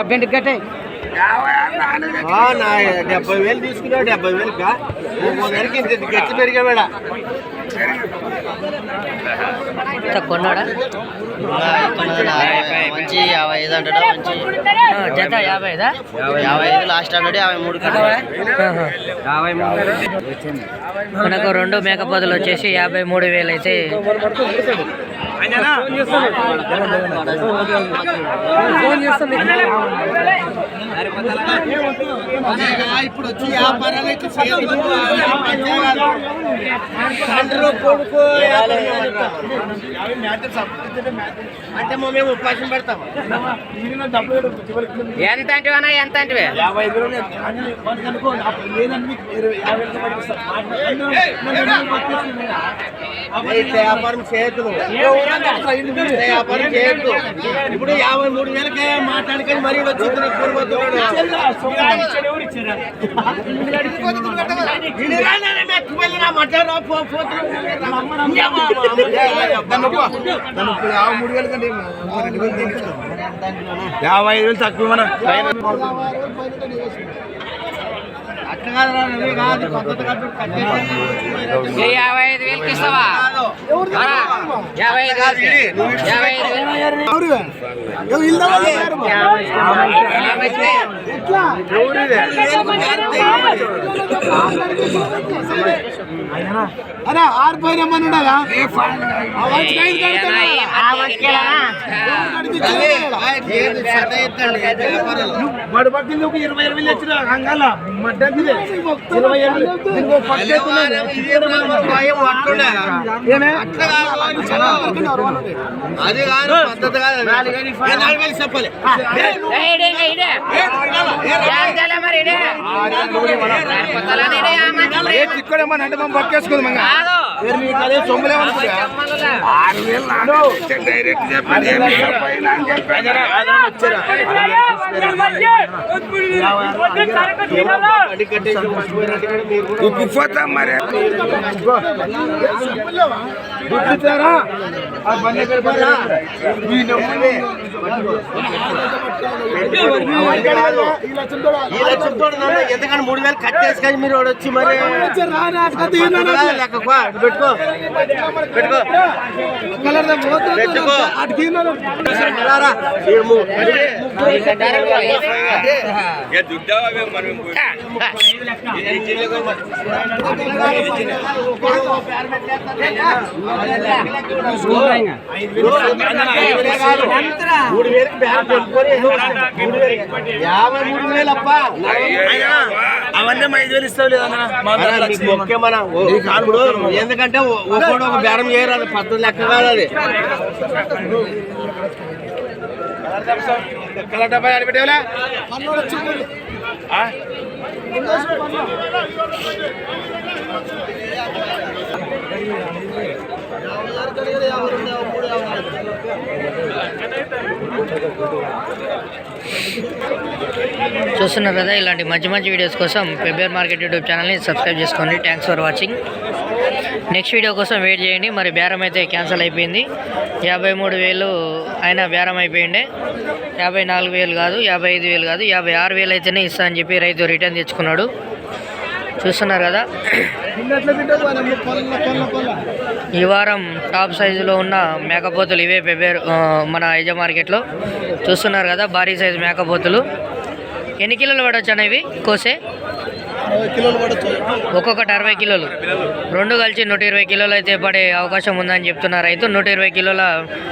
బెండకట్టే 70,000 తీసుకున్నావు. 70,000 గట్టి పెరిగాడా కొన్నాడా మంచి 55 అంటాడు. మంచి జత 55 55 లాస్ట్ అంటాడు. 53 మనకు 2 మేకపోతులు వచ్చేసి 53,000 అయితే ఇప్పుడు వచ్చి వ్యాపారాలు కొడుకు అంటే మేము ఉపాసం పెడతాం. ఎంత అంటే ఎంత అంటే వ్యాపారం చేయొద్దు, వ్యాపారం చేయొద్దు. ఇప్పుడు 53,000కే మాట్లాడుకొని మరీ వచ్చింది. తక్కువ మనం అట్లా కాదు. 55,000 ఇస్తావా? 6 పైన మడు పక్కింది ఒక 20,000 వచ్చిన రంగాల మడ్డంది 20,000 అది కాదు పద్ధతి కాదు. 4,000 చెప్పాలి. చిక్కడేమని అంటే మనం పక్కేసుకుంది అదే సొమ్ములేమనుకుంటా 6,000 డైరెక్ట్ చెప్పండి. ఉప్పుపోతాం మరి ఎందుకంటే 3,000 కట్టేసి కానీ మీరు వచ్చి మరి పెట్టుకో పెట్టుకో పెట్టుకో అవన్నీ 5,000 ఇస్తావు లేదన్నా. ఎందుకంటే ఒకడు ఒక బేరం చేయరాదు. పద్ధతి లెక్క కాదు అది. డబ్బా అడిపెట్టేవా చూస్తున్నారు కదా, ఇలాంటి మంచి మంచి వీడియోస్ కోసం పెబ్బేర్ మార్కెట్ యూట్యూబ్ ఛానల్ని సబ్స్క్రైబ్ చేసుకోండి. Thanks for watching. Next video కోసం వెయిట్ చేయండి. మరి బేరం అయితే క్యాన్సిల్ అయిపోయింది. 53,000 అయినా బేరం అయిపోయిండే. 54,000 కాదు, 55,000 కాదు, 56,000 అయితేనే ఇస్తా అని చెప్పి రైతు రిటర్న్ తెచ్చుకున్నాడు. చూస్తున్నారు కదా, ఈ వారం టాప్ సైజులో ఉన్న మేకపోతులు ఇవే పెబ్బేరు మన ఐజా మార్కెట్లో. చూస్తున్నారు కదా, భారీ సైజు మేకపోతులు. ఎన్ని కిలోలు పడవచ్చు అన్న ఇవి కోసే? ఒక్కొక్కటి 60 కిలోలు. 2 కలిసి 120 కిలోలు అయితే పడే అవకాశం ఉందని చెప్తున్నారు రైతు. 120 కిలోల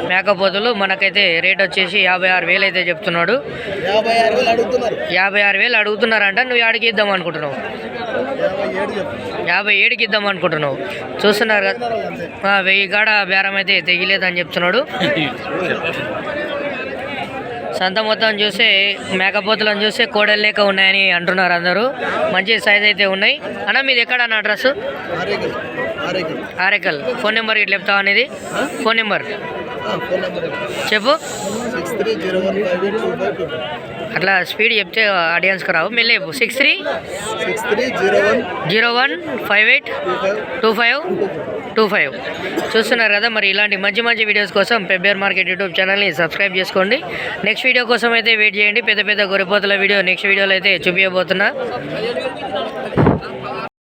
మేకపోతులు మనకైతే రేట్ వచ్చేసి 56,000 అయితే చెప్తున్నాడు. 56,000 అడుగుతున్నారంట. నువ్వు ఆడికి ఇద్దాం అనుకుంటున్నావు? 57కి ఇద్దాం అనుకుంటున్నావు. చూస్తున్నారు కదా, 1000 కాడ బేరం అయితే తెగిలేదని చెప్తున్నాడు. సంత మొత్తం చూస్తే మేకపోతులను చూస్తే కోడలు లేక ఉన్నాయని అంటున్నారు అందరూ. మంచి సైజ్ అయితే ఉన్నాయి. అన్న మీది ఎక్కడ అన్న అడ్రస్? ఆరేకల్. ఫోన్ నెంబర్ ఇట్లా చెప్తావా అనేది? ఫోన్ నెంబర్ చెప్పు. అట్లా స్పీడ్ చెప్తే ఆడియన్స్కి రావు. మెల్లి 63015825 25 చూస్తున్నారు కదా. మరి ఇలాంటి మంచి మంచి వీడియోస్ కోసం పెబ్బేర్ మార్కెట్ యూట్యూబ్ ఛానల్ని సబ్స్క్రైబ్ చేసుకోండి. నెక్స్ట్ వీడియో కోసం అయితే వెయిట్ చేయండి. పెద్ద పెద్ద గొర్రెపోతుల వీడియో నెక్స్ట్ వీడియోలో అయితే చూపించబోతున్నా.